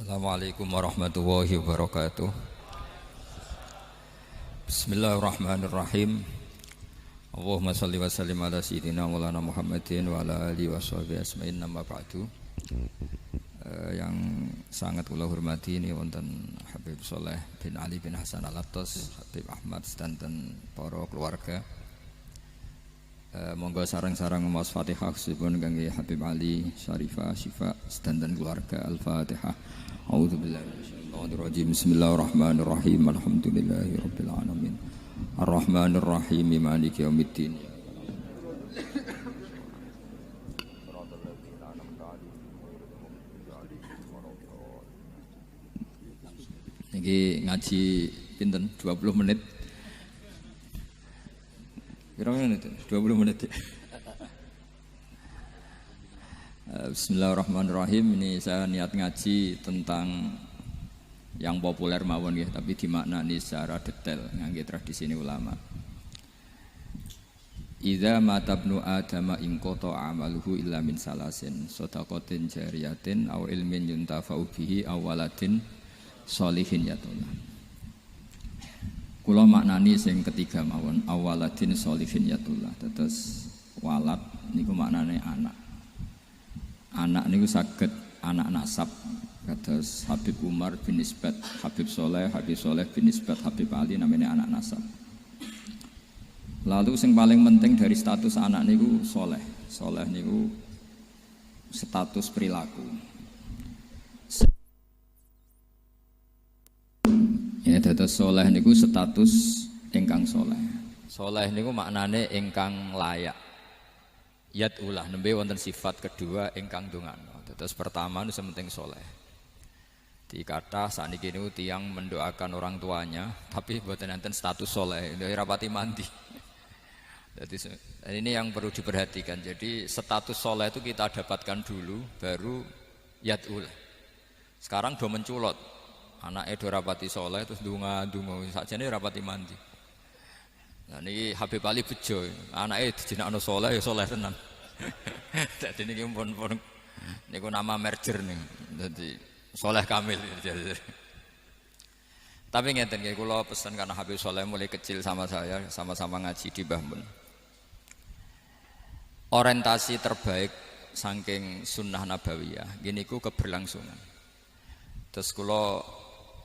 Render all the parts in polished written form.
Assalamualaikum warahmatullahi wabarakatuh. Bismillahirrahmanirrahim. Allahumma salli wa sallim ala sayyidina maulana Muhammadin wa ala alihi wa sahbihi asma'in nama ba'du. Yang sangat kula hormati ini wonten Habib Soleh bin Ali bin Hasan Al-Attas, Habib Ahmad sedanten para keluarga. Monggo sarang-sarang maos Fatihah khususipun kangge Habib Ali Syarifah Syifa sedanten keluarga. Al-Fatihah. A'udzubillahi minasyaitonir rajim. Bismillahirrahmanirrahim. Alhamdulillahirabbil alamin. Arrahmanirrahim. Maliki yaumiddin. Niki ngaji pinten 20 menit. Kira-kira 20 menit ya. Bismillahirrahmanirrahim. Ini saya niat ngaji tentang yang populer mawon ya, tapi dimaknani secara detail ngangge tradisi ini ulama. Idza matabnu adama in qata amaluhu illa min salasin shadaqatin jariyatin aw ilmin yuntafa'u bihi aw waladin sholihin yatuna. Kula maknani sing ketiga mawon, awaladin sholihin yatullah. Terus walad niku maknane anak. Anak niku saged anak nasab. Kados Habib Umar bin Isbat, Habib Soleh bin Isbat, Habib Ali namanya anak nasab. Lalu sing paling penting dari status anak niku soleh. Soleh niku status perilaku. Ya, dados soleh niku status ingkang soleh. Soleh niku maknane ingkang layak. Yad'ulah nembe wonten sifat kedua ingkang ndongakno. Dados pertama niku sementing soleh. Dikata sakniki niku tiyang mendoakan orang tuanya, tapi mboten enten status soleh, rapati mandi. Jadi ini yang perlu diperhatikan. Jadi status soleh itu kita dapatkan dulu, baru yad'ulah. Sekarang do menculot. Anaknya do rapati soleh terus ndonga-ndonga sakjane rapati mandi. Nah niki Habib Ali bejo, anaknya dijinakno soleh ya soleh tenan. Dadi niki pun niku nama merger nih. Dadi soleh kamil. Tapi ngeten nggih kula pesen karena Habib Soleh mulai kecil sama saya, sama-sama ngaji di Mbah Mun. Orientasi terbaik saking sunnah nabawiyah gini ku keberlangsungan. Terus kula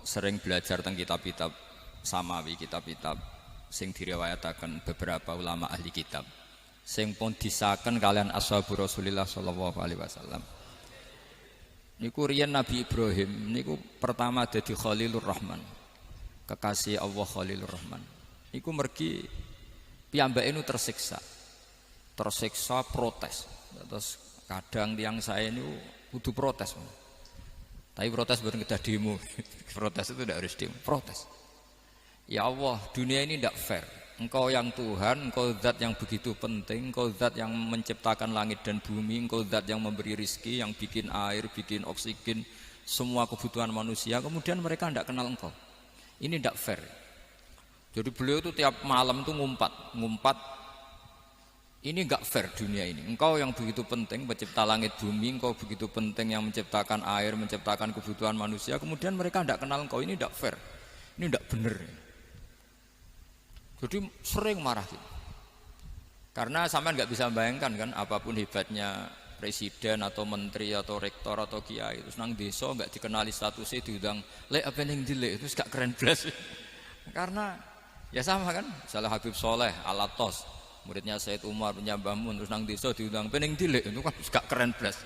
sering belajar tentang kitab-kitab samawi, kitab-kitab sing diriwayataken beberapa ulama ahli kitab sing pun disaken kalian ashabu Rasulillah sallallahu alaihi wasallam. Niku riyen Nabi Ibrahim niku pertama dadi Khalilur Rahman. Kekasih Allah Khalilur Rahman. Niku mergi piyambake nu tersiksa. Tersiksa protes. Terus kadang tiang saya niku kudu protes. Tapi protes bukan kita demo. Protes itu tidak harus demo, protes. Ya Allah, dunia ini tidak fair. Engkau yang Tuhan, engkau zat yang begitu penting, engkau zat yang menciptakan langit dan bumi, engkau zat yang memberi rizki, yang bikin air, bikin oksigen, semua kebutuhan manusia, kemudian mereka tidak kenal engkau. Ini tidak fair. Jadi beliau itu tiap malam itu ngumpat, ini enggak fair dunia ini. Engkau yang begitu penting pencipta langit bumi, engkau begitu penting yang menciptakan air, menciptakan kebutuhan manusia, kemudian mereka tidak kenal engkau, ini tidak fair. Ini tidak benar. Jadi sering marah gitu. Karena sampean nggak bisa bayangkan kan apapun hebatnya presiden atau menteri atau rektor atau kiai terus nang desa nggak dikenali statusnya diundang lek apa yang dilek itu gak keren blas. Karena ya sama kan, salah Habib Soleh Al-Attas, muridnya Said Umar punya Mbah Mun terus nang desa diundang pening dilek itu kan gak keren blas.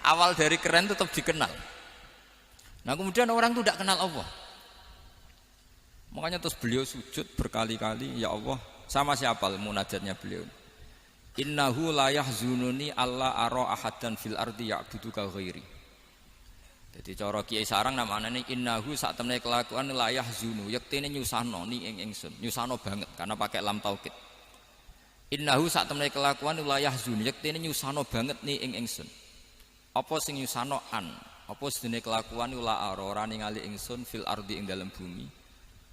Awal dari keren tetap dikenal. Nah kemudian orang itu tidak kenal Allah. Makanya terus beliau sujud berkali-kali, ya Allah, sama siapa munajatnya beliau? Innahu la yahzununi alla ara ahadan fil ardi ya'buduka ghairi. Jadi cara Kiai Sarang namanya innahu sak temene kelakuan la yahzunu, yektene nyusano ni ing ingsun, nyusano banget karena pakai lam taukid. Innahu sak temene kelakuan la yahzunu, yektene nyusano banget ni ing ingsun. Apa sing nyusano an? Apa sedene kelakuan la ora ningali ingsun fil ardi ing dalam bumi.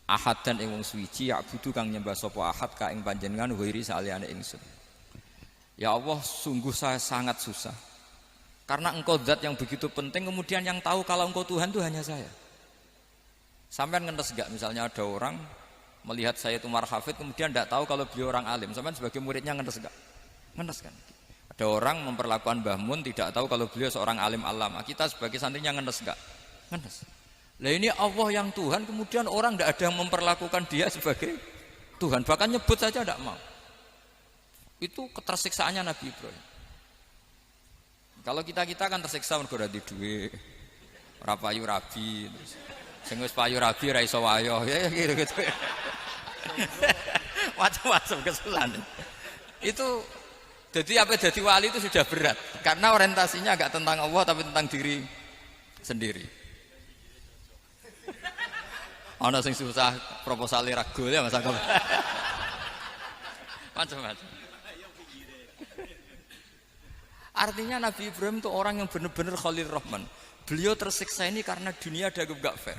Ahad dan ing wong suci ya budu kang nyembah sapa ahad ka ing panjenengan wiri saliyane ingsun. Ya Allah, sungguh saya sangat susah Karena engkau zat yang begitu penting, kemudian yang tahu kalau engkau Tuhan itu hanya saya. Sampean ngenes gak misalnya ada orang melihat saya itu marhafid, kemudian tidak tahu kalau beliau orang alim. Sampean sebagai muridnya ngenes gak? Ngenes kan? Ada orang memperlakukan Mbah Mun tidak tahu kalau beliau seorang alim alama. Kita sebagai santrinya ngenes gak? Ngenes. Lah ini Allah yang Tuhan, kemudian orang tidak ada yang memperlakukan dia sebagai Tuhan. Bahkan nyebut saja tidak mau. Itu ketersiksaannya Nabi Ibrahim. Kalau kita kan tersiksa mergo ora duwe, ora payu rabi, terus sing wis payu rabi ora iso wayo, ya gitu. Macam-macam kesalahan. Itu jadi apa jadi wali itu sudah berat karena orientasinya agak tentang Allah tapi tentang diri sendiri. Ana sing susah proposal ragu ya Mas Agam. Macam-macam. Artinya Nabi Ibrahim itu orang yang benar-benar Khalil Rahman. Beliau tersiksa ini karena dunia dianggap gak fair.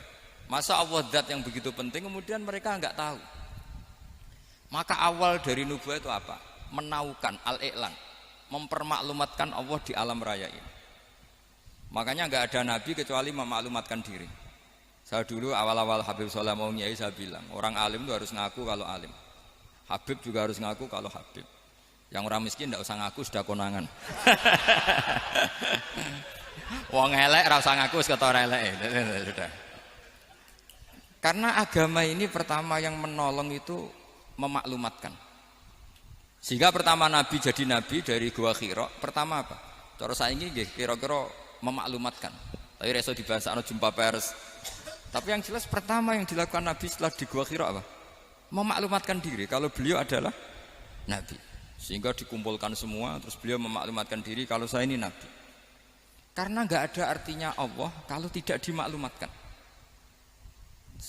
Masa Allah zat yang begitu penting kemudian mereka nggak tahu. Maka awal dari nubuah itu apa? Menaukan al-i'lan, mempermaklumatkan Allah di alam raya ini. Makanya nggak ada nabi kecuali memaklumatkan diri. Saya dulu awal-awal Habib Soleh mau nyai saya bilang orang alim itu harus ngaku kalau alim. Habib juga harus ngaku kalau Habib. Yang orang miskin tidak usah ngaku sudah konangan. Wong elek ora usah ngaku wis ketora elek. Sudah. Karena agama ini pertama yang menolong itu memaklumatkan. Sehingga pertama Nabi jadi Nabi dari Gua Hira, pertama apa? Cara saiki nggih kira-kira memaklumatkan. Tapi reso dibahasano jumpa pers. Tapi yang jelas pertama yang dilakukan Nabi setelah di Gua Hira apa? Memaklumatkan diri kalau beliau adalah Nabi. Sehingga dikumpulkan semua terus beliau memaklumatkan diri kalau saya ini Nabi. Karena nggak ada artinya Allah kalau tidak dimaklumatkan.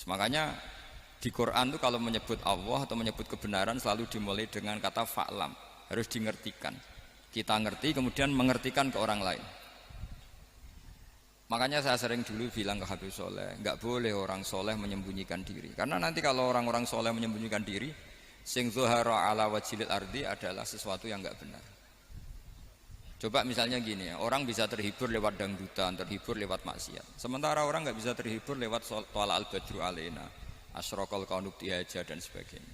Makanya di Quran itu kalau menyebut Allah atau menyebut kebenaran selalu dimulai dengan kata fa'lam, harus dimengertikan. Kita ngerti kemudian mengertikan ke orang lain. Makanya saya sering dulu bilang ke Habib Soleh, nggak boleh orang soleh menyembunyikan diri. Karena nanti kalau orang-orang soleh menyembunyikan diri, sing zuhara ala wajhil ardi adalah sesuatu yang nggak benar. Coba misalnya gini ya, orang bisa terhibur lewat dangdutan, terhibur lewat maksiat. Sementara orang nggak bisa terhibur lewat thala al-badru alaina, asyraqal kaunu tihaja dan sebagainya.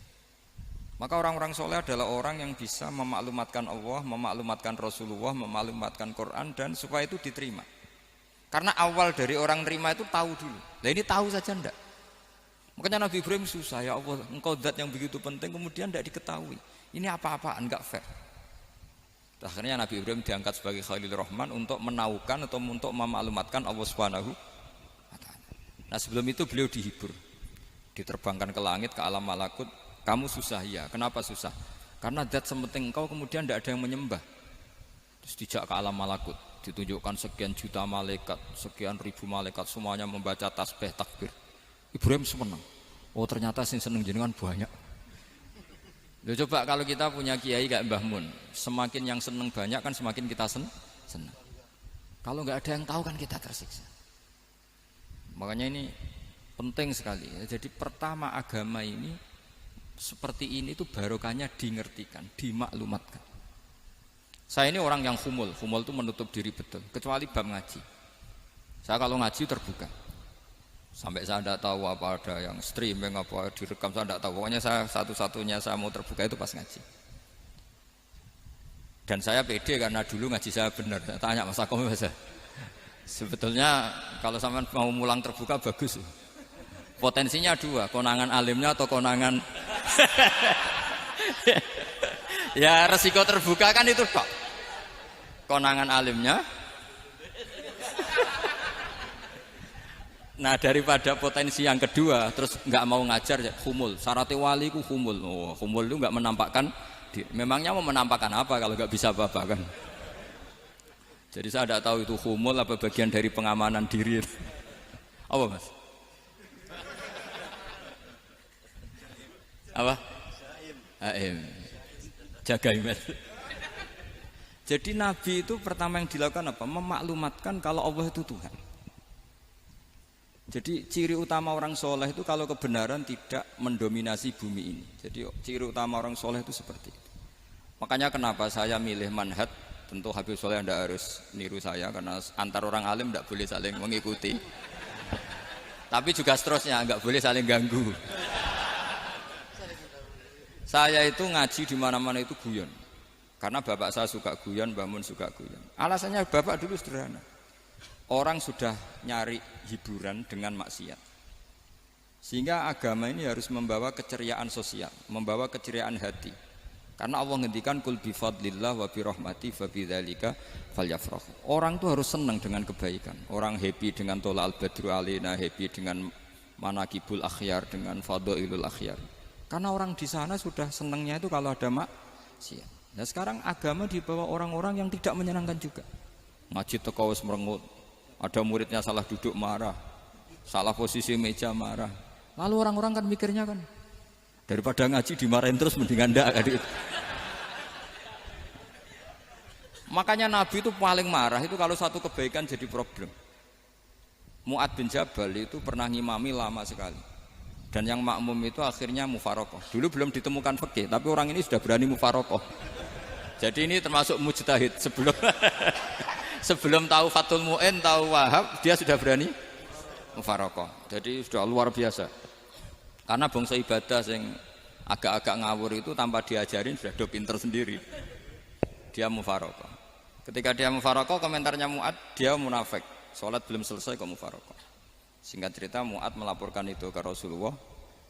Maka orang-orang soleh adalah orang yang bisa memaklumatkan Allah, memaklumatkan Rasulullah, memaklumatkan Quran dan supaya itu diterima. Karena awal dari orang terima itu tahu dulu. Nah ini tahu saja ndak. Makanya Nabi Ibrahim susah, ya Allah, engkau zat yang begitu penting kemudian tidak diketahui. Ini apa-apaan, enggak fair. Akhirnya Nabi Ibrahim diangkat sebagai Khalil Rahman untuk menaukan atau untuk memaklumatkan Allah Subhanahu wa ta'ala. Nah sebelum itu beliau dihibur, diterbangkan ke langit, ke alam malakut. Kamu susah ya, kenapa susah? Karena zat sepenting engkau kemudian tidak ada yang menyembah. Terus dijak ke alam malakut, ditunjukkan sekian juta malaikat, sekian ribu malaikat, semuanya membaca tasbih takbir. Ibrahim senang. Oh ternyata sing seneng jenengan banyak. Loh, coba kalau kita punya kiai kayak Mbah Mun, semakin yang seneng banyak kan semakin kita senang. Kalau nggak ada yang tahu kan kita tersiksa. Makanya ini penting sekali. Jadi pertama agama ini seperti ini tuh barokahnya dingertikan, dimaklumatkan. Saya ini orang yang humul itu menutup diri betul, kecuali bab ngaji. Saya kalau ngaji terbuka. Sampai saya tidak tahu apa ada yang streaming apa direkam, saya tidak tahu. Pokoknya saya satu-satunya saya mau terbuka itu pas ngaji. Dan saya pede karena dulu ngaji saya benar. Saya tanya Mas Akom, sebetulnya kalau sampean mau mulang terbuka bagus. Potensinya dua, konangan alimnya atau konangan. Ya resiko terbuka kan itu kok. Konangan alimnya. Nah daripada potensi yang kedua terus nggak mau ngajar ya humul. Syaratnya wali ku humul. Oh, humul itu nggak menampakkan. Memangnya mau menampakkan apa kalau nggak bisa apa-apa kan? Jadi saya tidak tahu itu humul apa bagian dari pengamanan diri. Apa mas? Apa? Aim. Jaga iman. Jadi Nabi itu pertama yang dilakukan apa? Memaklumatkan kalau Allah itu Tuhan. Jadi ciri utama orang soleh itu kalau kebenaran tidak mendominasi bumi ini. Jadi ciri utama orang soleh itu seperti itu. Makanya kenapa saya milih manhaj tentu Habib Soleh Anda harus niru saya karena antar orang alim tidak boleh saling mengikuti. Tapi juga seterusnya nggak boleh saling ganggu. Saya itu ngaji di mana-mana itu guyon. Karena bapak saya suka guyon, Mbah Mun suka guyon. Alasannya bapak dulu sederhana. Orang sudah nyari hiburan dengan maksiat. Sehingga agama ini harus membawa keceriaan sosial, membawa keceriaan hati. Karena Allah ngendikan kul bi fadlillah wa bi rahmati fa bidzalika falyafrahu. Orang tuh harus senang dengan kebaikan. Orang happy dengan tola al-badru alaina, happy dengan manaqibul akhyar, dengan fadhailul akhyar. Karena orang di sana sudah senangnya itu kalau ada maksiat. Nah sekarang agama dibawa orang-orang yang tidak menyenangkan juga. Ngaji teko wis merengut. Ada muridnya salah duduk marah. Salah posisi meja marah. Lalu orang-orang kan mikirnya kan daripada ngaji dimarahin terus mendingan ndak kan gitu. Makanya Nabi itu paling marah itu kalau satu kebaikan jadi problem. Mu'ad bin Jabal itu pernah ngimami lama sekali. Dan yang makmum itu akhirnya mufarokoh. Dulu belum ditemukan fikih, tapi orang ini sudah berani mufarokoh. Jadi ini termasuk mujtahid sebelum tahu Fathul Mu'in, tahu Wahab, dia sudah berani mufarokoh. Jadi sudah luar biasa. Karena bangsa ibadah yang agak-agak ngawur itu tanpa diajarin sudah do pinter sendiri. Dia mufarokoh. Ketika dia mufarokoh, komentarnya Mu'ad, dia munafik. Sholat belum selesai kok mufarokoh. Singkat cerita Mu'ad melaporkan itu ke Rasulullah.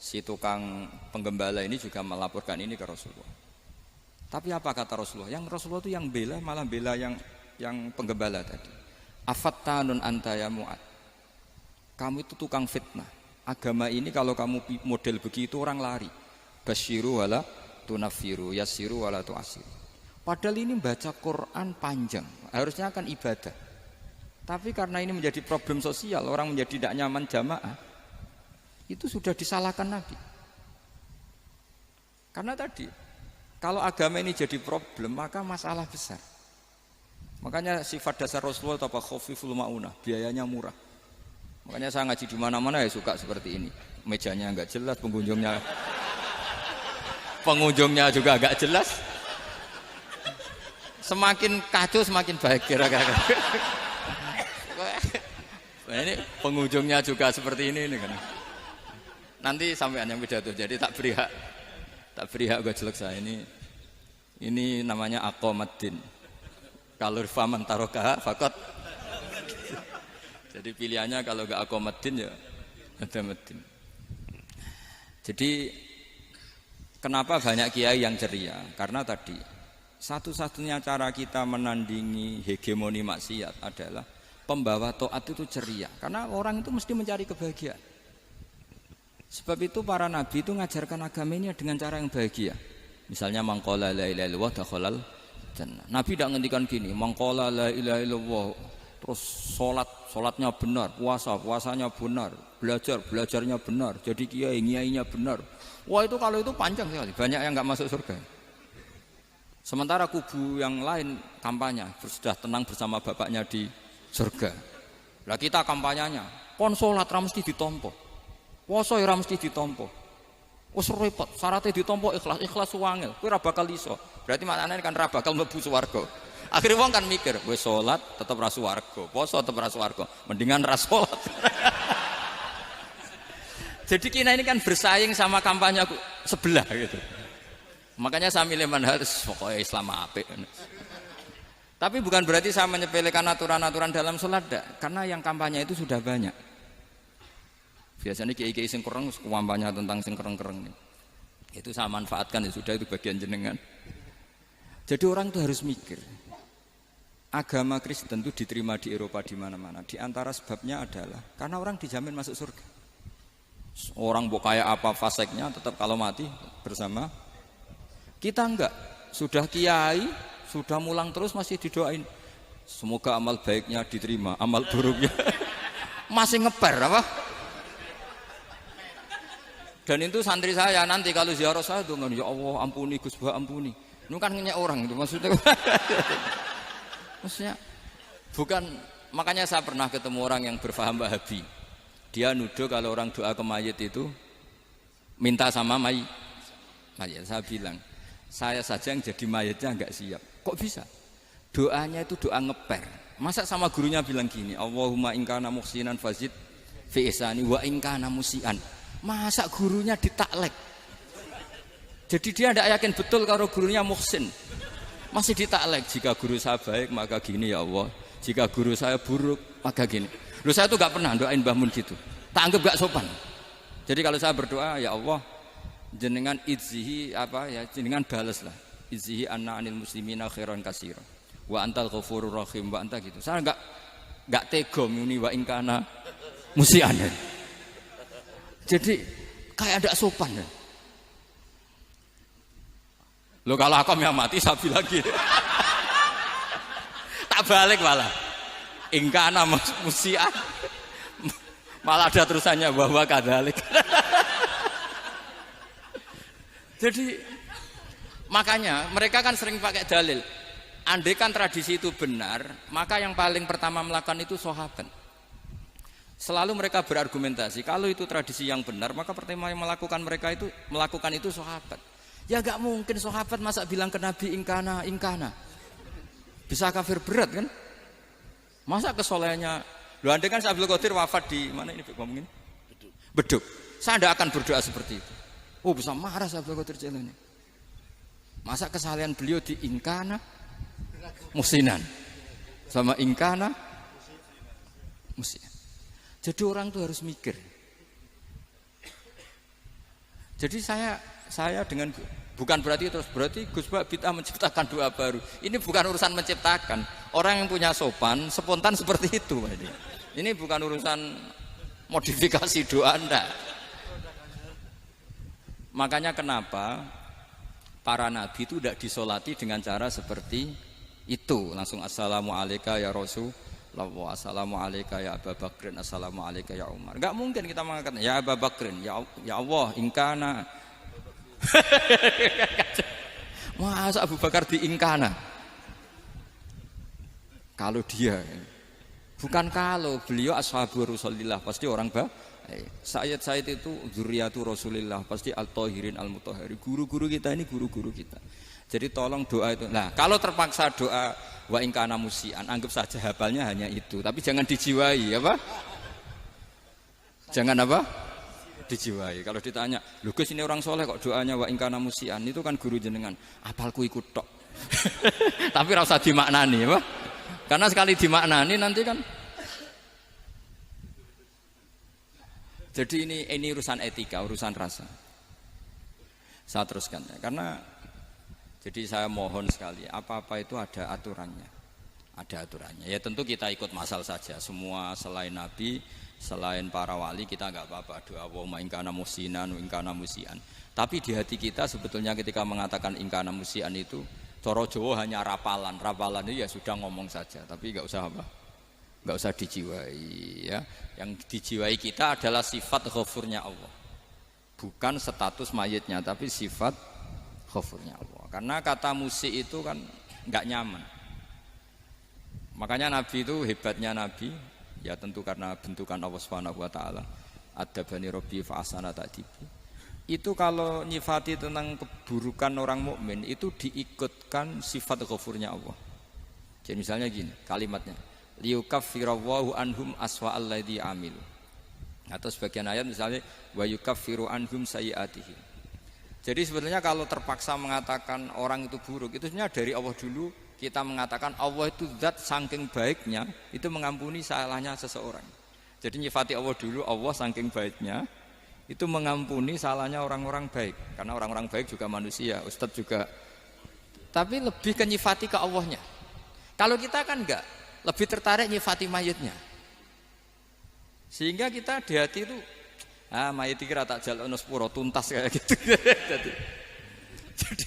Si tukang penggembala ini juga melaporkan ini ke Rasulullah. Tapi apa kata Rasulullah? Yang Rasulullah itu yang bela, malah bela yang penggembala tadi. Afattanun anta ya Mu'ad. Kamu itu tukang fitnah. Agama ini kalau kamu model begitu orang lari. Basyiru wala tunafiru, yassiru wala tu'asiru. Padahal ini baca Quran panjang, harusnya akan ibadah. Tapi karena ini menjadi problem sosial, orang menjadi tidak nyaman jamaah, itu sudah disalahkan Nabi. Karena tadi, kalau agama ini jadi problem, maka masalah besar. Makanya sifat dasar Rasulullah apa khafiful maunah, biayanya murah. Makanya saya ngaji di mana-mana ya suka seperti ini. Mejanya enggak jelas, pengunjungnya juga enggak jelas. Semakin kacau semakin baik kira-kira. Nah, ini pengunjungnya juga seperti ini kan. Nanti sampean yang pidato, jadi tak beri hak gue jelek saya ini namanya aqomaddin. Kalau faman tarokaha fakot. Jadi pilihannya kalau gak aqomaddin ya ada medin. Jadi kenapa banyak kiai yang ceria? Karena tadi satu-satunya cara kita menandingi hegemoni maksiat adalah pembawa taat itu ceria. Karena orang itu mesti mencari kebahagiaan. Sebab itu para nabi itu mengajarkan agama ini dengan cara yang bahagia. Misalnya mangqala la ilaha illallah dakhalal jannah. Nabi tidak ngendikan gini, mangqala la ilaha illallah terus sholatnya benar, puasanya benar, belajarnya benar, jadi kiainya benar. Wah itu kalau itu panjang sekali, banyak yang nggak masuk surga. Sementara kubu yang lain kampanye sudah tenang bersama bapaknya di surga. Lah kita kampanyenya, kon sholat ra mesti ditompo, puasa ra mesti ditompo. Wes repot, syaratnya ditompo ikhlas wangel, kowe ra bakal iso. Berarti maknane kan ra bakal mlebu swarga. Akhirnya wong kan mikir, wis salat tetep ra swarga, poso tetep ra swarga, mendingan ra salat. Jadi kita ini kan bersaing sama kampanye sebelah gitu. Makanya saya milih manhaj pokoknya Islam apik. Tapi bukan berarti saya menyepelekan aturan-aturan dalam salat, karena yang kampanye itu sudah banyak. Biasanya kiai-kiai sing kereng kampanye tentang sing kereng-kereng ini. Itu saya manfaatkan ya sudah, itu bagian jenengan. Jadi orang itu harus mikir. Agama Kristen itu diterima di Eropa di mana-mana. Di antara sebabnya adalah karena orang dijamin masuk surga. Orang mau kayak apa faseknya tetap kalau mati bersama. Kita enggak. Sudah kiai, sudah mulang terus masih didoain. Semoga amal baiknya diterima, amal buruknya masih ngeper apa? Dan itu santri saya nanti kalau ziarah saya dengan ya Allah ampuni Gus Bah ampuni. Itu kan ngenyek orang itu maksudnya. Maksudnya bukan, makanya saya pernah ketemu orang yang berfaham Wahabi. Dia nuduh kalau orang doa ke mayit itu minta sama mayit. Saya bilang, saya saja yang jadi mayitnya enggak siap. Kok bisa? doanya itu doa ngeper. Masa sama gurunya bilang gini, Allahumma in kana muhsinan fazid fi ihsani wa in kana musian. Masa gurunya ditaklek. Jadi dia tidak yakin betul kalau gurunya muhsin. Masih ditaklek, jika guru saya baik maka gini ya Allah. Jika guru saya buruk maka gini. Loh saya tuh gak pernah doain Mbah Mun gitu. Tak anggap gak sopan. Jadi kalau saya berdoa ya Allah jenengan izzihi apa ya jenengan balas lah. Izzihi anna anil muslimina khairan katsira. Wa antal ghafurur rahim wa anta gitu. Saya enggak tega muni wa in kana musian. Jadi kayak ndak sopan. Loh kalau aku yang mati sapi lagi. Tak balik malah. In kana musian. Malah ada terusannya bahwa kadzalik. Jadi makanya mereka kan sering pakai dalil. Andai kan tradisi itu benar, maka yang paling pertama melakukan itu sahabat. Selalu mereka berargumentasi, kalau itu tradisi yang benar, maka pertama yang melakukan itu sahabat. Ya gak mungkin sahabat masa bilang ke Nabi ingkana. Bisa kafir berat kan? Masa kesolehannya, loh andai kan Abdul Qadir wafat di mana ini ngomongin? Beduk. Saya tidak akan berdoa seperti itu. Oh bisa marah Abdul Qadir Jailani. Masa kesalahan beliau di ingkana musinan sama ingkana musinan. Jadi orang tuh harus mikir. Jadi saya dengan bukan berarti Gus Bak bid'ah menciptakan doa baru. Ini bukan urusan menciptakan. Orang yang punya sopan spontan seperti itu. Ini bukan urusan modifikasi doa Anda. Makanya kenapa para nabi itu tidak disolati dengan cara seperti itu, langsung assalamualaikum ya Rasulullah, assalamualaikum ya Abu Bakrin, assalamualaikum ya Umar. Enggak mungkin kita mengatakan ya Abu Bakrin, ya Allah ingkana. Masa Abu Bakar di ingkana? Kalau dia bukan kalau beliau ashabu Rasulillah pasti orang Sayyid itu dzurriyyatu Rasulillah pasti al-tahirin al-mutahhari. Guru-guru kita ini guru-guru kita. Jadi tolong doa itu. Nah, kalau terpaksa doa wa in kana musian, anggap saja hafalnya hanya itu, tapi jangan dijiwai, apa? Jangan apa? Dijiwai. Kalau ditanya, "Lho Gus ini orang soleh kok doanya wa in kana musian?" Itu kan guru jenengan. Apalku ikut tok. Tapi ora usah dimaknani, apa? Karena sekali dimaknani nanti kan. Jadi ini urusan etika, urusan rasa. Saya teruskan ya, karena jadi saya mohon sekali, apa-apa itu ada aturannya. Ada aturannya. Ya tentu kita ikut masal saja. Semua selain Nabi, selain para wali kita enggak apa-apa. Doa wa in kana musinan, in kana musian. Tapi di hati kita sebetulnya ketika mengatakan in kana musian itu cara Jawa hanya rapalan. Rapalan itu ya sudah ngomong saja, tapi enggak usah apa? Enggak usah dijiwai ya. Yang dijiwai kita adalah sifat ghafurnya Allah. Bukan status mayitnya, tapi sifat ghafurnya Allah. Karena kata musik itu kan enggak nyaman. Makanya Nabi itu hebatnya Nabi, ya tentu karena bentukan Allah Subhanahu wa taala. Adabani Rabbi fa ahsana ta'dibi. Itu kalau nyifati tentang keburukan orang mukmin itu diikutkan sifat ghafurnya Allah. Jadi misalnya gini, kalimatnya liyukaffirallahu anhum aswa'al ladzi amilu. Atau sebagian ayat misalnya wa yukaffiru anhum sayiatihim. Jadi sebetulnya kalau terpaksa mengatakan orang itu buruk, itu sebenarnya dari Allah dulu kita mengatakan Allah itu zat saking baiknya itu mengampuni salahnya seseorang. Jadi nyifati Allah dulu, Allah saking baiknya itu mengampuni salahnya orang-orang baik. Karena orang-orang baik juga manusia, Ustadz juga. Tapi lebih ke nyifati ke Allahnya. Kalau kita kan enggak, lebih tertarik nyifati mayitnya. Sehingga kita di hati itu mayit iki ra tak jalukno sepuro tuntas kayak gitu. Jadi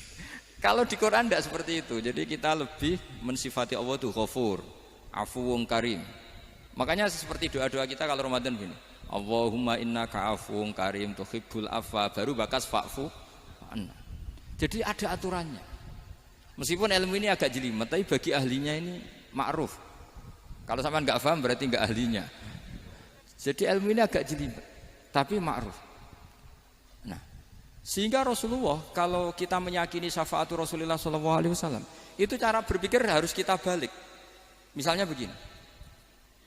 kalau di Quran tidak seperti itu. Jadi kita lebih mensifati Allah itu Ghafur, Afuwun Karim. Makanya seperti doa-doa kita kalau Ramadan begini. Allahumma innaka afuwun karim tuhibbul afwa, baru bakas fa'fu anna. Jadi ada aturannya. Meskipun ilmu ini agak jelimet, tapi bagi ahlinya ini ma'ruf. Kalau sampean enggak paham berarti enggak ahlinya. Jadi ilmu ini agak jelimet, tapi ma'ruf. Nah, sehingga Rasulullah kalau kita meyakini syafaat Rasulullah SAW, Itu cara berpikir harus kita balik. Misalnya begini,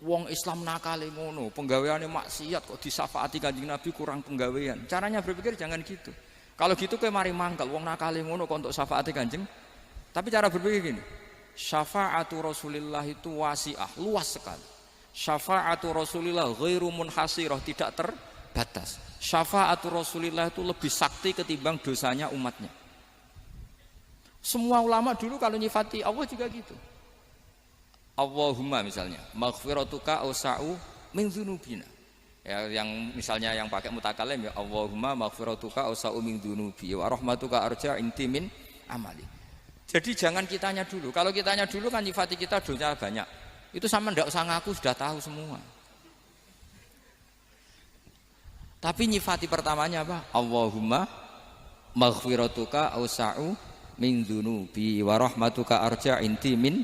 wong Islam nakale ngono, penggaweane maksiat kok disafaati Kanjeng Nabi kurang penggawean. Caranya berpikir jangan gitu. Kalau gitu kowe mari mangkel, wong nakale ngono kok untuk syafaati Kanjeng. Tapi cara berpikir gini, syafaatu Rasulillah itu wasi'ah, luas sekali. Syafaatu Rasulillah ghairu munhasirah, tidak terbatas. Syafaatu Rasulillah itu lebih sakti ketimbang dosanya umatnya. Semua ulama dulu kalau nyifati Allah juga gitu. Allahumma misalnya, maghfiratuka awsa'u min dzunubina. Ya, yang misalnya yang pakai mutakalim ya Allahumma maghfiratuka awsa'u min dzunubi wa rahmatuka arja inti min amali. Jadi jangan kitanya dulu. Kalau kitanya dulu kan nyifati kita dosa banyak. Itu sama ndak usah ngaku sudah tahu semua. Tapi nyifati pertamanya apa? Allahumma maghfiratuka awsa'u min dzunubi wa rahmatuka arja inti min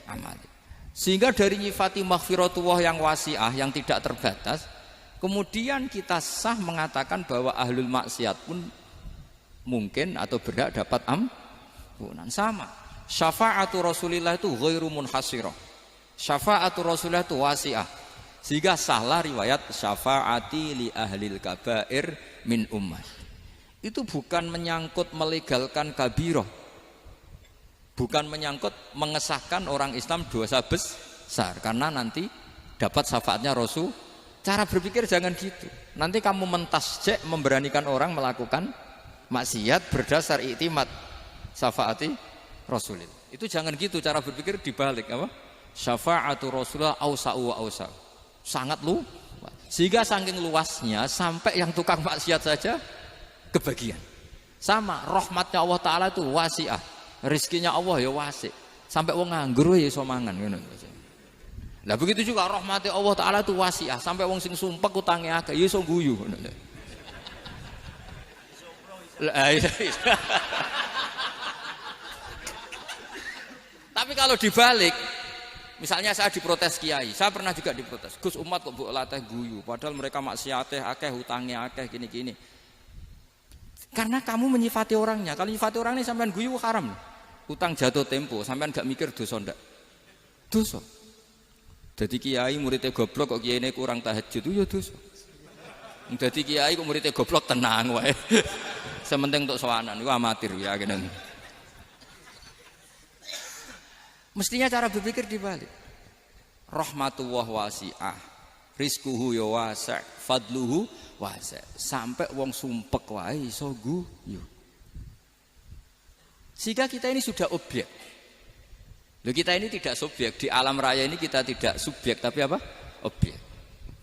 amali. Sehingga dari nyifati maghfiratullah yang wasi'ah, yang tidak terbatas, kemudian kita sah mengatakan bahwa ahlul maksiat pun mungkin atau berhak dapat ampunan. Sama, syafaatu Rasulillah itu ghairu munhasirah, syafaatu Rasulillah itu wasi'ah. Sehingga sahlah riwayat syafaati li ahlil kabair min ummah. Itu bukan menyangkut melegalkan kabirah, bukan menyangkut mengesahkan orang Islam dosa besar karena nanti dapat syafaatnya Rasul. Cara berpikir jangan gitu. Nanti kamu mentasjek memberanikan orang melakukan maksiat berdasar iktimat syafaati Rasulillah. Itu jangan gitu cara berpikir, dibalik apa? Syafaatu Rasulullah ausa'u wa ausa'u. Sangat luas. Sehingga saking luasnya sampai yang tukang maksiat saja kebagian. Sama, rahmatnya Allah Ta'ala itu wasi'ah, rizkinya Allah ya wasi', sampai wong nganggur ya iso mangan. Nah begitu juga rahmatnya Allah Ta'ala itu wasi'ah, sampai wong sing sumpek utange akeh ya iso guyu. Tapi kalau dibalik, misalnya saya diprotes kiai, saya pernah juga diprotes, Gus umat kok mbok latih guyu, padahal mereka maksiate akeh, hutange akeh, gini-gini. Karena kamu menyifati orangnya. Kalau menyifati orangnya sampean guyu haram. Utang jatuh tempo, sampean gak mikir dosa ndak? Dosa. Jadi kiai muridnya goblok kok kiai ini kurang tahajud itu ya dosa. Jadi kiai kok muridnya goblok tenang wae. Sementing untuk sowanan itu amatir ya kene. Mestinya cara berpikir dibalik. Rahmatullah wasi'ah, rizquhu ya wasi', fadluhu wasi'. Sampai wong sumpek wae iso guyu. Sehingga kita ini sudah objek. Loh, kita ini tidak subjek, di alam raya ini kita tidak subjek tapi apa? Objek.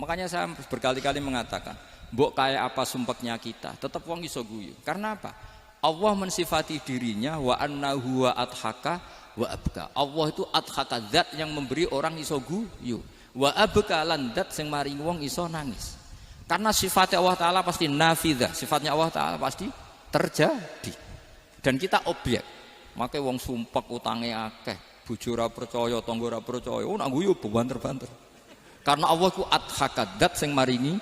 Makanya saya berkali-kali mengatakan, mbok kayak apa sumpeknya kita, tetap wong iso guyu. Karena apa? Allah mensifati dirinya wa annahu wa adhaka wa abka. Allah itu adhaka, zat yang memberi orang iso guyu. Wa abka lan zat sing maringi wong iso nangis. Karena sifatnya Allah Ta'ala pasti nafidah, sifatnya Allah Ta'ala pasti terjadi. Dan kita objek. Makanya wong sumpek utange akeh, bojo ora percaya, tangga ora percaya, nak guyu banter-banter. Karena Allah ku adhaka, zat sing maringi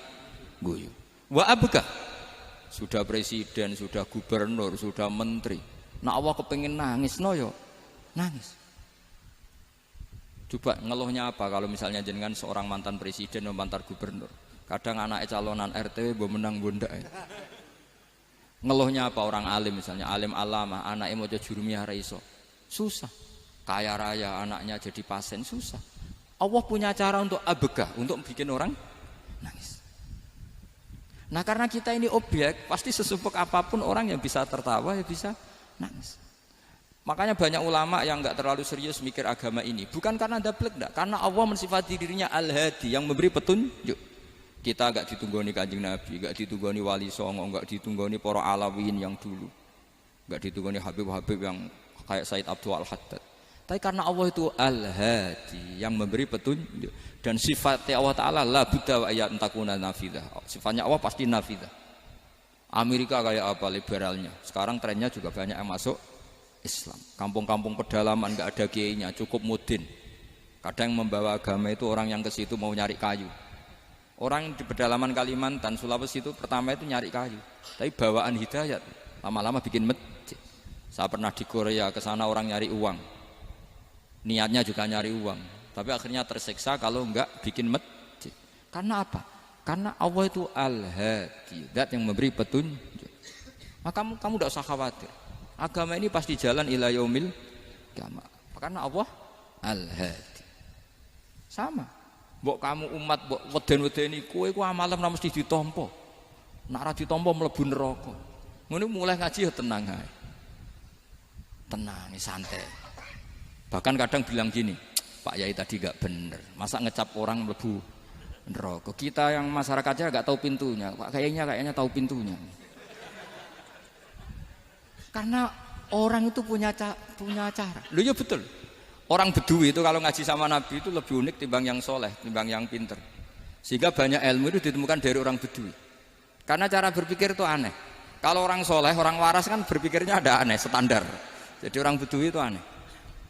guyu. Wa abka, sudah presiden, sudah gubernur, sudah menteri. Nah Allah kepengin nangis no yo nangis. Coba ngeluhnya apa kalau misalnya jenengan seorang mantan presiden atau mantan gubernur. Kadang anaknya calonan RT mbok menang bondak. Ngeluhnya apa orang alim misalnya, alim alama, anaknya mau jadi jurumiyah ra iso. Susah. Kaya raya anaknya jadi pasien susah. Allah punya cara untuk abegah, untuk bikin orang nangis. Nah karena kita ini objek, pasti sesumpek apapun orang yang bisa tertawa ya bisa nangis. Makanya banyak ulama yang enggak terlalu serius mikir agama ini, bukan karena dablek enggak, karena Allah mensifati dirinya Al-Hadi yang memberi petunjuk. Kita enggak ditunggoni Kanjeng Nabi, enggak ditunggoni Wali Songo, enggak ditunggoni para alawin yang dulu, enggak ditunggoni Habib-Habib yang kayak Said Abdul Al-Haddad. Tapi karena Allah itu Al-Hadi yang memberi petunjuk, dan sifatnya Allah Ta'ala la budda wa ayat takuna nafidah. Sifatnya Allah pasti nafidah. Amerika kayak apa liberalnya, sekarang trennya juga banyak yang masuk Islam. Kampung-kampung pedalaman enggak ada kiainya, cukup mudin. Kadang membawa agama itu orang yang ke situ mau nyari kayu. Orang di pedalaman Kalimantan, Sulawesi itu pertama itu nyari kayu, tapi bawaan hidayat, lama-lama bikin masjid. Saya pernah di Korea, ke sana orang nyari uang, niatnya juga nyari uang, tapi akhirnya tersiksa kalau enggak bikin masjid. Karena apa? Karena Allah itu Al-Hadi, zat yang memberi petunjuk. Maka kamu tidak usah khawatir, agama ini pasti jalan ila yaumil qiyamah, karena Allah Al-Hadi. Sama mbok kamu umat mbok weden-wedeni kowe iku amalan ora mesti ditampa, nek ora ditampa mlebu neraka. Ngono mulai ngaji ya tenang ae, tenang santai. Bahkan kadang bilang gini, Pak Yai tadi gak bener, masa ngecap orang mlebu neraka. Kita yang masyarakatnya gak tahu pintunya, Pak kayaknya tahu pintunya. Karena orang itu punya cara. Loh ya betul. Orang Bedui itu kalau ngaji sama Nabi itu lebih unik timbang yang soleh, timbang yang pinter. Sehingga banyak ilmu itu ditemukan dari orang Bedui. Karena cara berpikir itu aneh. Kalau orang soleh, orang waras kan berpikirnya ada aneh, standar. Jadi orang Bedui itu aneh.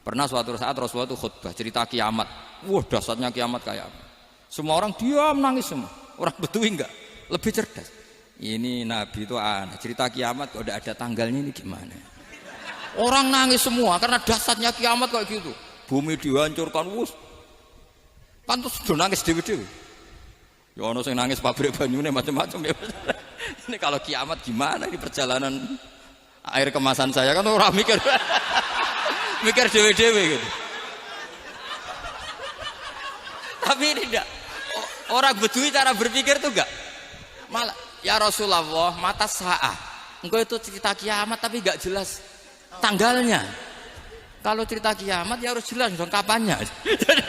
Pernah suatu saat Rasulullah itu khutbah cerita kiamat. Wah dahsyatnya kiamat kayak apa. Semua orang diam nangis semua. Orang Bedui enggak, lebih cerdas. Ini Nabi itu aneh, cerita kiamat kok udah ada tanggalnya ini gimana? Orang nangis semua karena dahsyatnya kiamat kayak gitu. Bumi dihancurkan, wus. Pantas sudah nangis dewi-dewi. Ya ono sing nangis pabrik banyune macam-macam ya. Ini kalau kiamat gimana ini perjalanan air kemasan saya kan orang mikir. Mikir dewe-dewe gitu. Tapi ini enggak. Orang Bedui cara berpikir tuh enggak. Malah ya Rasulullah, mata sa'ah. Engkau itu cerita kiamat tapi enggak jelas tanggalnya. Kalau cerita kiamat ya harus jelas dong kapannya.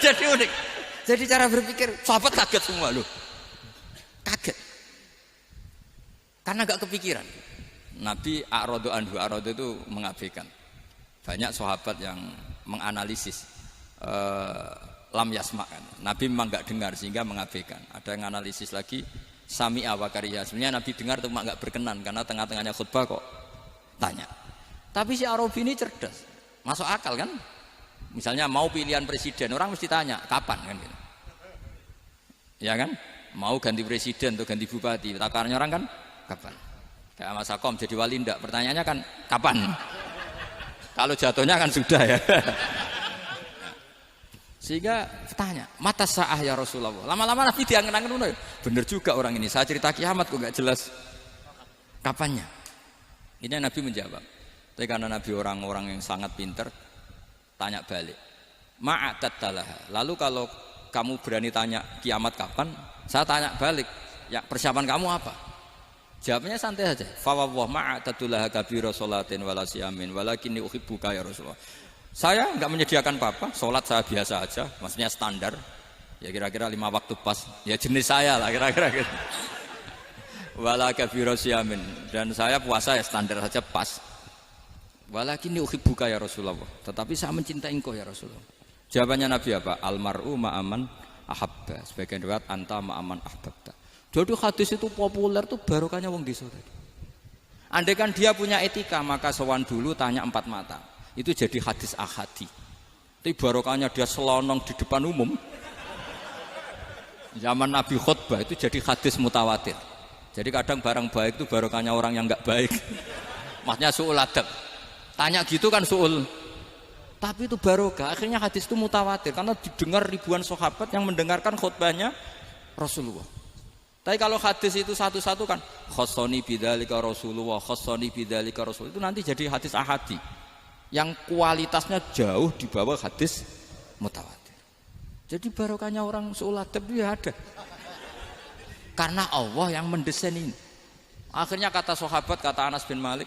Jadi unik. Jadi cara berpikir sahabat kaget semua loh. Kaget. Karena enggak kepikiran. Nabi a'radu anhu, a'radu itu mengabaikan. Banyak sahabat yang menganalisis lam yasma kan. Nabi memang enggak dengar sehingga mengabaikan. Ada yang analisis lagi sami'a wa kariha. Sebenarnya Nabi dengar cuma enggak berkenan karena tengah-tengahnya khutbah kok tanya. Tapi si Arabi ini cerdas. Masuk akal kan? Misalnya mau pilihan presiden, orang mesti tanya kapan kan gitu. Ya kan? Mau ganti presiden atau ganti bupati, takarannya orang kan kapan? Kayak Mas Akom jadi wali ndak? Pertanyaannya kan kapan? Kalau jatuhnya kan sudah ya. Sehingga tanya, mata sa'ah ya Rasulullah. Lama-lama Nabi diangen-angen, bener juga orang ini. Saya cerita kiamat kok nggak jelas kapannya. Ini Nabi menjawab. Tapi karena Nabi orang-orang yang sangat pinter, tanya balik. Ma'atat talaha. Lalu kalau kamu berani tanya kiamat kapan, saya tanya balik. Ya persiapan kamu apa? Jawabnya santai saja. Fawwah ma'atatulaha kabira sholatin wala siyamin walakinni uhibbuka ya Rasulullah. Saya enggak menyediakan apa-apa, sholat saya biasa aja, maksudnya standar. Ya kira-kira 5 waktu pas. Ya jenis saya lah kira-kira gitu. Wala kabira siyamin, dan saya puasa ya standar saja pas. Walakinni uhibbuka ya Rasulullah. Tetapi saya mencintai engkau ya Rasulullah. Jawabannya Nabi apa? Almar'u ma'aman ahabba. Sebagian riwayat anta ma'aman ahbabta. Jadi hadis itu populer tuh barokahnya wong desa tadi. Andai kan dia punya etika, maka sowan dulu tanya 4 mata. Itu jadi hadis ahadi. Tapi barokahnya dia selonong di depan umum. Zaman Nabi khutbah itu jadi hadis mutawatir. Jadi kadang barang baik itu barokahnya orang yang enggak baik. Maksudnya su'ul adab. Tanya gitu kan su'ul. Tapi itu barokah. Akhirnya hadis itu mutawatir karena didengar ribuan sahabat yang mendengarkan khutbahnya Rasulullah. Tapi kalau hadis itu satu-satu kan khassani bidzalika Rasulullah, khassani bidzalika Rasul, itu nanti jadi hadis ahadi yang kualitasnya jauh di bawah hadis mutawatir. Jadi barokahnya orang su'ul adab itu ya ada. Karena Allah yang mendesain ini. Akhirnya kata sahabat, kata Anas bin Malik,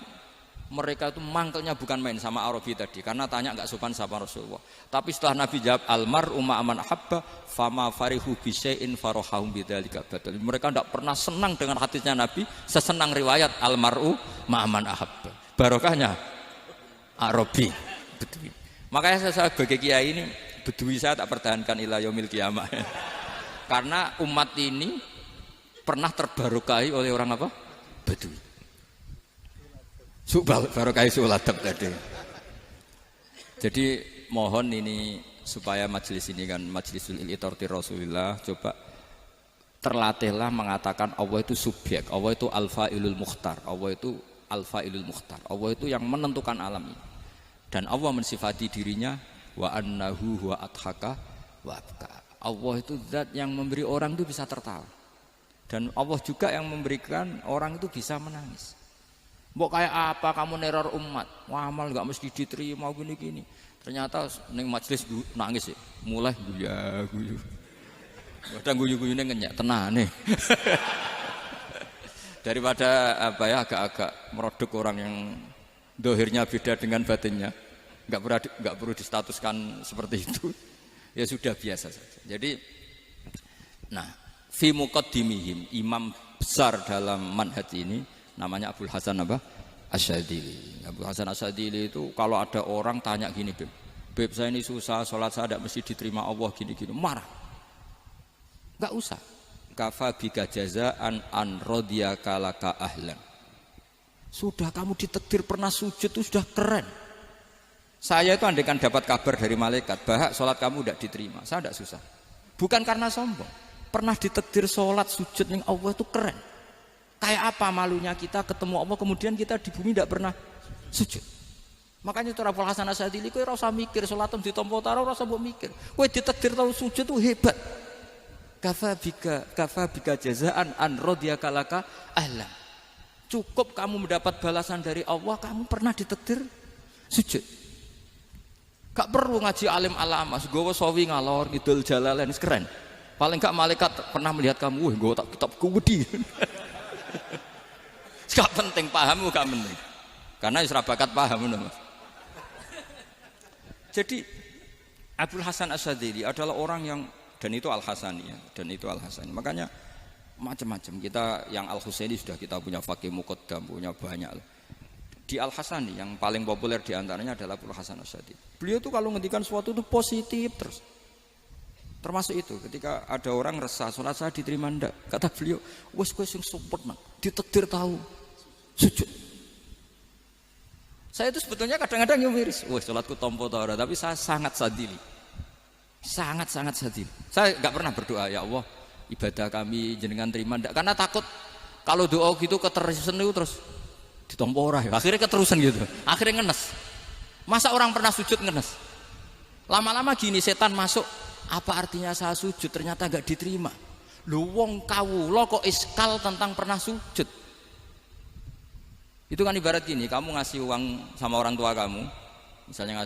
mereka itu mangkelnya bukan main sama Arabi tadi karena tanya enggak sopan sama Rasulullah. Tapi setelah Nabi jawab almar'u ma'aman ahabba fama farihu bi syai'in farahum bidzalika badal. Mereka enggak pernah senang dengan hadisnya Nabi sesenang riwayat almar'u ma'aman ahabba. Barokahnya Arabi Bedui. Makanya saya sebagai kiai ini Bedui saya tak pertahankan ila yaumil qiyamah. Karena umat ini pernah terbarokahi oleh orang apa? Bedui. Barokai suladab tadi. Jadi mohon ini supaya majelis ini kan majlisul iltorti Rasulillah, coba terlatihlah mengatakan Allah itu subjek, Allah itu al-fa'ilul mukhtar, Allah itu al-fa'ilul mukhtar, Allah itu yang menentukan alam ini. Dan Allah mensifati dirinya wa annahu huwa adhaka wa abka. Allah itu zat yang memberi orang itu bisa tertawa. Dan Allah juga yang memberikan orang itu bisa menangis. Mbok kayak apa kamu neror umat? Wah, amal enggak mesti diterima gini-gini. Ternyata ning majelis nangis ya. Mulai guyu. Kadang guyu-guyune ngenyak tenane. Daripada apa ya agak-agak merodok orang yang dohirnya beda dengan batinnya. Enggak perlu distatuskan seperti itu. Ya sudah biasa saja. Jadi nah, fi muqaddimihim imam besar dalam manhaj ini namanya Abul Hasan apa? Asyadzili. Abul Hasan Asyadzili itu kalau ada orang tanya gini, Beb saya ini susah, sholat saya tidak mesti diterima Allah gini-gini, marah. Enggak usah. Kafa bika jazaan an radiyaka laka ahlan. Sudah kamu ditakdir pernah sujud itu sudah keren. Saya itu andaikan dapat kabar dari malaikat bahwa sholat kamu tidak diterima, saya tidak susah. Bukan karena sombong. Pernah ditakdir sholat sujud yang Allah itu keren. Kayak apa malunya kita ketemu Allah kemudian kita di bumi tidak pernah sujud. Makanya cara Abul Hasan Asyadzili kowe ora usah mikir sholatem ditampa taro ora usah mbok mikir. Kowe ditakdir tau sujud itu hebat. Kafa bika jazaan an radiyaka laka ahlan. Cukup kamu mendapat balasan dari Allah, kamu pernah ditakdir sujud. Gak perlu ngaji alim alama, gowo sawi ngalor ngidul jalalain keren. Paling gak malaikat pernah melihat kamu, gowo tak kitab kuwedi. Gak penting paham, gak penting. Karena wis ra bakat paham ngono, Mas. Jadi Abul Hasan Asyadzili adalah orang yang dan itu Al-Hasani ya, dan itu Al-Hasani. Makanya macam-macam. Kita yang Al-Husaini sudah kita punya Faqih Muqaddam, punya banyak. Di Al-Hasani yang paling populer diantaranya adalah Abul Hasan Asyadzili. Beliau tuh kalau ngendikan sesuatu itu positif terus. Termasuk itu ketika ada orang resah sholat saya diterima ndak, kata beliau, wes kowe sing sempurna, ditakdir tahu sujud. Saya itu sebetulnya kadang-kadang yang miris, wes sholatku tompo ta ora, tapi saya sangat sadili. Sangat-sangat sadili. Saya enggak pernah berdoa ya Allah, ibadah kami jenengan terima ndak, karena takut kalau doa gitu keterusan itu terus ditompo ora ya. Akhirnya keterusan gitu. Akhirnya ngenes. Masa orang pernah sujud ngenes? Lama-lama gini setan masuk, apa artinya saya sujud ternyata enggak diterima. Lho wong kawula kok iskal tentang pernah sujud. Itu kan ibarat gini, kamu ngasih uang sama orang tua kamu, misalnya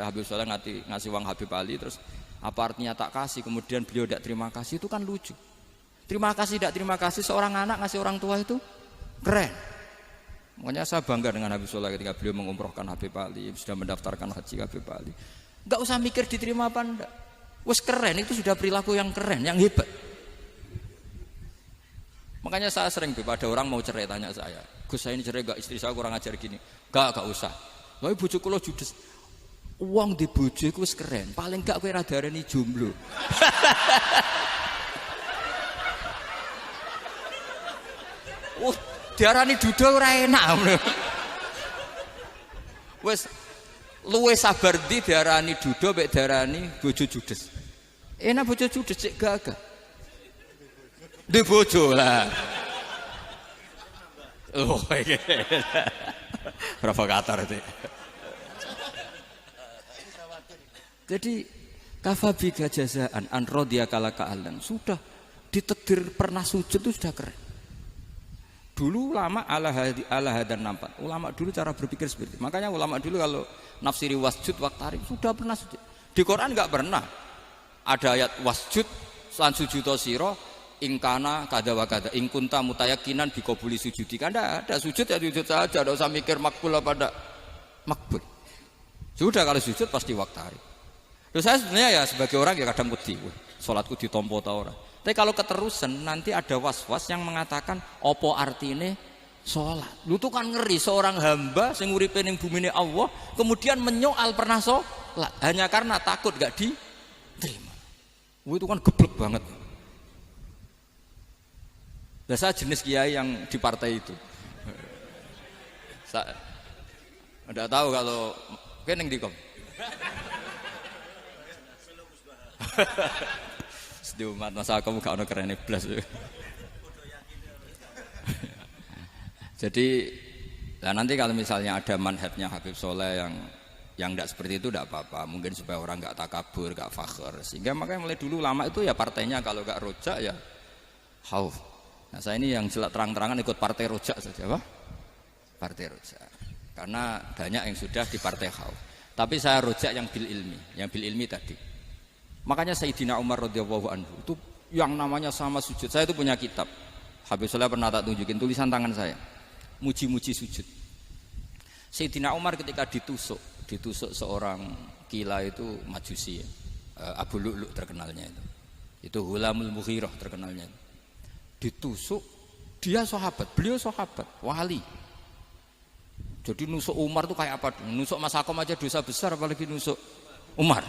Habib Soleh ngasih uang Habib Ali, terus apa artinya tak kasih, kemudian beliau tidak terima kasih, itu kan lucu. Terima kasih tidak terima kasih, seorang anak ngasih orang tua itu keren. Makanya saya bangga dengan Habib Soleh ketika beliau mengumrohkan Habib Ali, sudah mendaftarkan haji Habib Ali. Enggak usah mikir diterima apa enggak. Wes keren, itu sudah perilaku yang keren, yang hebat. Makanya saya sering ada orang mau cerai tanya saya, Gus saya ini cerai enggak, istri saya kurang ajar gini. Enggak usah. Lah bojo kula judes. Uang di bojo iku wis keren, paling enggak kowe ra darani jomblo. Diarani duda ora enak. Wis luwe sabar ndi diarani duda mek diarani bojo judes. Enak bojo judes cek gagah. Di bojo lah. Oh, iki. Provokator itu. Jadi kafabika jazaan an radiyaka laka ahlan. Sudah ditakdir pernah sujud itu sudah keren. Dulu ulama ala hadan nampak. Ulama dulu cara berpikir seperti itu. Makanya ulama dulu kalau nafsiri wasjud waqtarib sudah pernah sujud. Di Quran enggak pernah ada ayat wasjud lan sujudo sira ingkana kada wa kada ing kunta mutayakinan biqabuli sujudi. Kan ada sujud ya sujud saja, enggak usah mikir makbul apa enggak makbul. Sudah kalau sujud pasti waqtarib. Terus saya sebenarnya ya sebagai orang ya kadang wedi, salatku ditampa ta ora. Tapi kalau keterusan nanti ada was-was yang mengatakan opo artine sholat. Lu tuh kan ngeri seorang hamba sing uripe ning bumine Allah kemudian menyoal pernah sholat hanya karena takut gak diterima. Itu kan geblek banget. Nah, saya jenis kiai yang di partai itu. Saya enggak tahu kalau keneng dikom. Di umat masa kamu gak ono keren blas. Jadi nah nanti kalau misalnya ada manhajnya Habib Soleh yang yang tidak seperti itu tidak apa-apa, mungkin supaya orang nggak takabur, nggak fakhr. Sehingga makanya mulai dulu lama itu ya partainya kalau nggak rojak ya khauf. Nah saya ini yang jelas terang-terangan ikut partai rojak saja, apa? Partai rojak. Karena banyak yang sudah di partai khauf. Tapi saya rojak yang bil ilmi tadi. Makanya Sayyidina Umar radhiyallahu anhu itu yang namanya sama sujud. Saya itu punya kitab. Habib Soleh pernah tak tunjukin tulisan tangan saya. Muji-muji sujud. Sayyidina Umar ketika ditusuk seorang kila itu Majusi ya. Abu Lu'lu' terkenalnya itu. Itu Hulamul Mughirah terkenalnya itu. Ditusuk, dia sahabat, beliau sahabat, wali. Jadi nusuk Umar itu kayak apa? Nusuk Mas Akom aja dosa besar, apalagi nusuk Umar.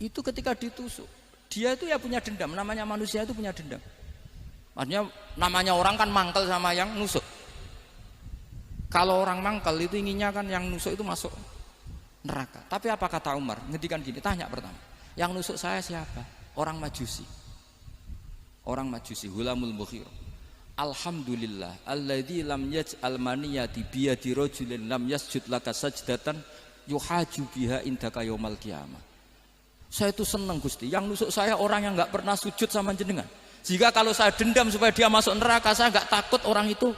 Itu ketika ditusuk, dia itu ya punya dendam. Namanya manusia itu punya dendam. Artinya namanya orang kan mangkel sama yang nusuk. Kalau orang mangkel itu inginnya kan yang nusuk itu masuk neraka. Tapi apa kata Umar? Ngedikan gini, tanya pertama. Yang nusuk saya siapa? Orang Majusi. Orang Majusi, Hulamul Mughirah. Alhamdulillah alladzi lam yaj'al maniyati biyadi rajulin lam yasjud laka sajdatan yuhaju biha indaka yaumal qiyamah. Saya itu senang Gusti, yang nusuk saya orang yang enggak pernah sujud sama jenengan. Jika kalau saya dendam supaya dia masuk neraka, saya enggak takut orang itu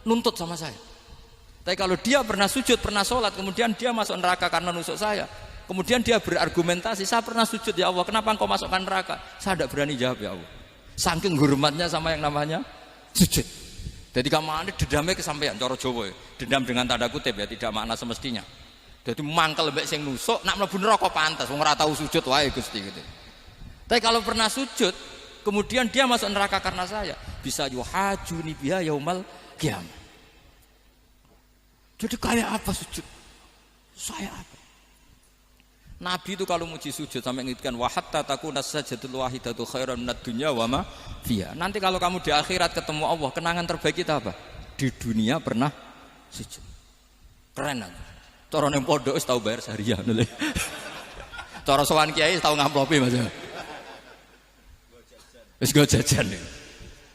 nuntut sama saya. Tapi kalau dia pernah sujud, pernah sholat, kemudian dia masuk neraka karena nusuk saya, kemudian dia berargumentasi, saya pernah sujud ya Allah, kenapa engkau masukkan neraka? Saya tidak berani jawab ya Allah. Saking hormatnya sama yang namanya sujud. Jadi kamane dendamnya kesampaian cara Jawa ya. Dendam dengan tanda kutip ya, tidak makna semestinya. Jadi mangkel mbek sing nusuk nak mlebu neraka pantes wong ora tau sujud wae Gusti gitu. Tapi kalau pernah sujud kemudian dia masuk neraka karena saya, bisa yuhajuni biha yaumal qiyamah. Jadi kayak apa sujud? Saya apa? Nabi itu kalau muji sujud sampai ngitkan wa hatta takuna sajdatul wahidatu khairan minad dunya wa ma fiha. Nanti kalau kamu di akhirat ketemu Allah, kenangan terbaik kita apa? Di dunia pernah sujud. Keren kan? Cara ning pondok wis tau bayar syariah lho. Cara sowan kiai tau ngamplopi Mas. Wis go jajan.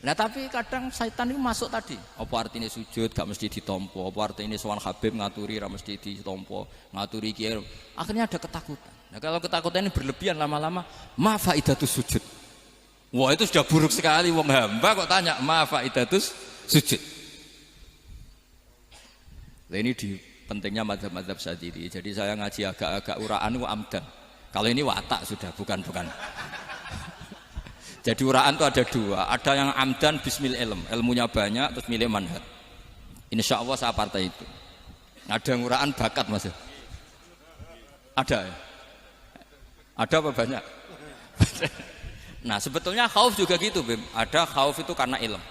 Nah tapi kadang setan itu masuk tadi. Apa artinya sujud gak mesti ditompo, apa artinya sowan Habib ngaturi ra mesti ditompo, ngaturi kiai. Akhirnya ada ketakutan. Nah kalau ketakutan ini berlebihan lama-lama, ma faidatus sujud. Wah itu sudah buruk sekali wong hamba kok tanya ma faidatus sujud. Nah ini di pentingnya mazhab-mazhab Syadzili. Jadi saya ngaji agak-agak uraan wa amdan. Kalau ini watak sudah bukan. Jadi uraan itu ada dua. Ada yang amdan bismil ilm, ilmunya banyak terus milih manhaj. Insya Allah saya partai itu. Ada yang uraan bakat Mas. Ada ya? Ada apa banyak? Nah sebetulnya khauf juga gitu Bim. Ada khauf itu karena ilm.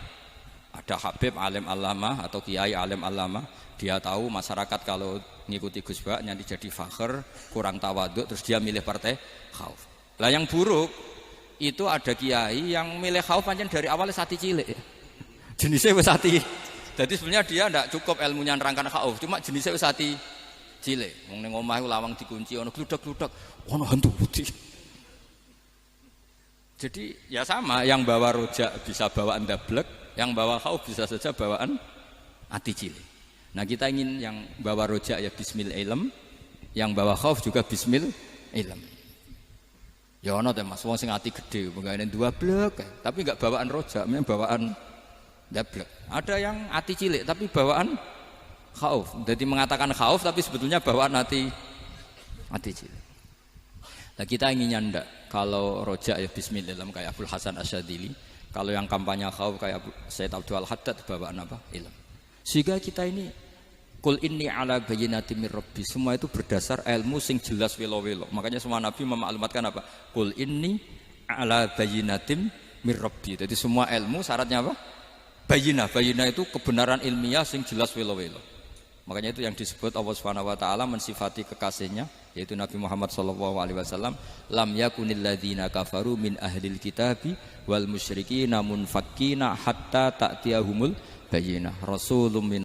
Ada Habib alim alama atau kiai alim alama, dia tahu masyarakat kalau ngikuti Gus Bak nanti jadi fakhr, kurang tawaduk, terus dia milih partai khauf. Lah yang buruk itu ada kiai yang milih khauf pancen dari awalnya sati cilik. Jenisnya wis sati. Jadi sebenarnya dia tidak cukup ilmunya nerangkan khauf, cuma jenisnya wis sati cilik. Wong ning omah lawang dikunci ono gludak-gludak, ono hantu putih. Jadi ya sama, yang bawa rojak bisa bawaan dablek, yang bawa khauf bisa saja bawaan ati cilik. Nah kita ingin yang bawa rojak ya bismil ilm, yang bawa khauf juga bismil ilm. Ya ono teh Mas, wong sing ati gede, pegawene dua blek, tapi enggak bawaan rojak, memang bawaan dablek. Ada yang ati cilik tapi bawaan khauf. Jadi mengatakan khauf tapi sebetulnya bawaan ati cilik. Nah kita inginnya ndak, kalau rojak ya bismillah kayak Abdul Hasan Asyadzili, kalau yang kampanye khauf kayak Sayyid Abdul Haddad bawaan apa? Ilm. Sehingga kita ini kul inni ala bayyinatin mir rabbi, semua itu berdasar ilmu sing jelas welo-welo. Makanya semua nabi memaklumatkan apa? Kul inni ala bayyinatin mir rabbi. Jadi semua ilmu syaratnya apa? Bayyinah itu kebenaran ilmiah sing jelas welo-welo. Makanya itu yang disebut Allah Subhanahu wa taala mensifati kekasihnya yaitu Nabi Muhammad sallallahu alaihi wasallam, lam yakunil ladzina kafaru min ahlil kitabi wal musyrikin munfakkina hatta ta'tiyahumul bayyinah rasulun min